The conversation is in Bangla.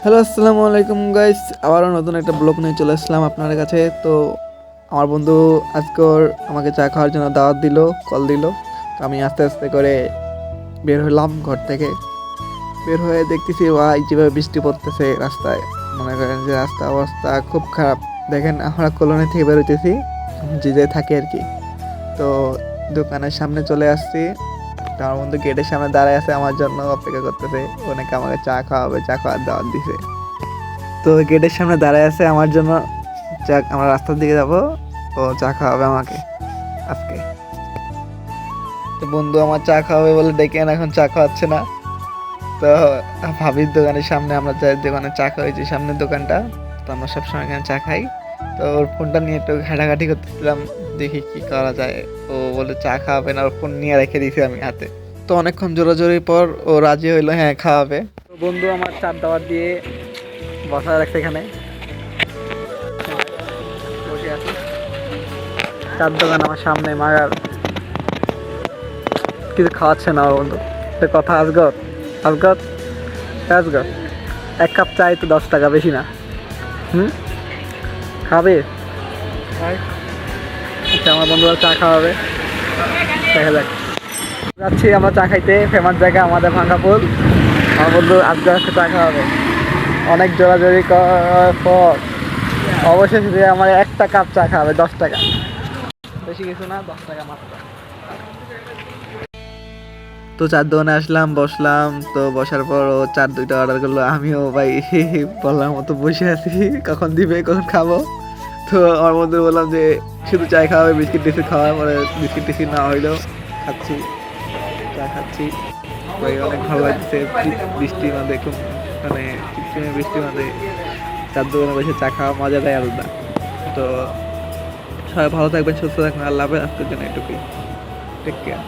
হ্যালো, আসসালামু আলাইকুম গাইস। আবারও নতুন একটা ব্লগ নিয়ে চলে আসলাম আপনার কাছে। তো আমার বন্ধু আজকে আমাকে চা খাওয়ার জন্য দাওয়াত দিল, কল দিল। তো আমি আস্তে আস্তে করে বের হলাম ঘর থেকে। বের হয়ে দেখতেছি ভাই যেভাবে বৃষ্টি পড়তেছে রাস্তায়, মনে করেন যে রাস্তা অবস্থা খুব খারাপ। দেখেন আমরা কলোনি থেকে বেরোতেছি, যে থাকি আর কি। তো দোকানের সামনে চলে আসছি। তো আমার বন্ধু গেটের সামনে দাঁড়ায় আছে, আমার জন্য অপেক্ষা করতেছে। অনেকে আমাকে চা খাওয়াবে, চা খাওয়ার দাওয়াত দিছে। তো গেটের সামনে দাঁড়ায় আছে আমার জন্য। আমরা রাস্তার দিকে যাব, ও চা খাওয়াবে আমাকে আজকে। তো বন্ধু আমার চা খাওয়াবে বলে ডেকে এনে এখন চা খাওয়াচ্ছে না। তো ভাবির দোকানের সামনে, আমরা যে দোকানে চা খাওয়াইছি সামনের দোকানটা, তো আমরা সবসময় এখানে চা খাই। তো ওর ফোনটা নিয়ে একটু ঘাটাঘাটি করতেছিলাম, দেখি কি করা যায়। ও বলে চা খাওয়াবে না, ওর ফোন নিয়ে রেখে দিয়েছি আমি হাতে। তো অনেকক্ষণ জোরাজোরির পর ও রাজি হইলো, হ্যাঁ খাওয়াবে। তো বন্ধু আমার চার দাওয়াত দিয়ে বসা রাখছে এখানে, বসে আছি। চার দোকান আমার সামনে, মাগার কিছু খাওয়াচ্ছে না ওর বন্ধু। তো কথা আজগর আজগর আজগর, এক কাপ চাই তো 10 টাকা, বেশি না। খাবে? আচ্ছা, আমার বন্ধুরা চা খাওয়াবে, দেখা যাক। যাচ্ছি আমরা চা খাইতে, ফেমাস জায়গা আমাদের ভাঙ্গাপুর। আমার বন্ধু আজকে আজকে চা খাওয়াবে, অনেক জোরাজোরি করার পর অবশেষে আমার একটা কাপ চা খাওয়াবে 10 টাকা, বেশি কিছু না, 10 টাকা মাত্র। তো চার দোকানে আসলাম, বসলাম। তো বসার পর ও চার দুইটা অর্ডার করলো, আমিও ভাই বললাম মতো বসে আছি, কখন দিবে কখন খাবো। তো আমার মধ্যে বললাম যে শুধু চাই খাওয়াবে, বিস্কিট টিস্কিট খাওয়া, পরে বিস্কিট টিস্কিট না হইলেও খাচ্ছি, চা খাচ্ছি। ভাই অনেক ভালো লাগছে বৃষ্টির মধ্যে, খুব মানে চিপচিমে বৃষ্টির মধ্যে চার দোকানে বসে চা খাওয়া মজাটাই আলাদা। তো সবাই ভালো থাকবেন, সুস্থ থাকবেন, আল্লাহ হাফেজ। আজকের জন্য এটুকুই, টেক কেয়ার।